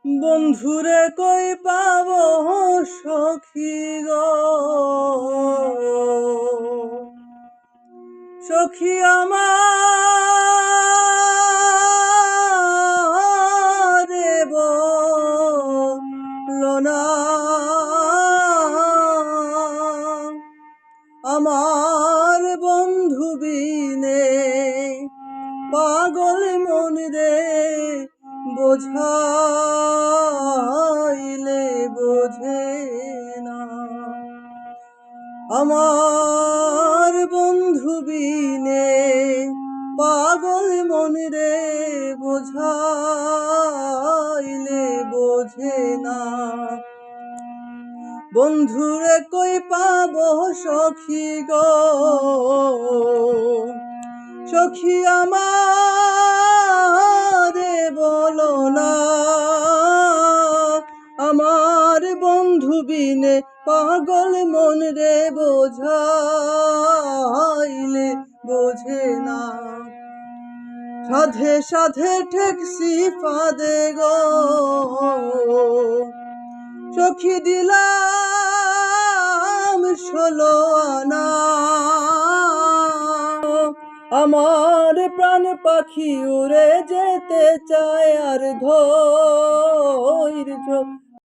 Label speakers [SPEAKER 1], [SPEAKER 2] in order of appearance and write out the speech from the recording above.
[SPEAKER 1] বন্ধুরে কই পাব সখী গো, সখী আমার বলো না, আমার বন্ধু বিনে পাগল মন রে বোঝাইলে বোঝে না। আমার বন্ধু বিনে পাগল মন রে বোঝাইলে বোঝে না। বন্ধুরে কই পাবো সখী গো, সখী আমারে বলো না, আমার বন্ধু বিনে পাগল মন রে বোঝাইলে বোঝে না। সাধে সাধে ঠেকছি ফাঁদে গো, সখী দিলাম 16 আনা। আমার প্রাণ পাখি উড়ে যেতে চায় আর ধৈর্য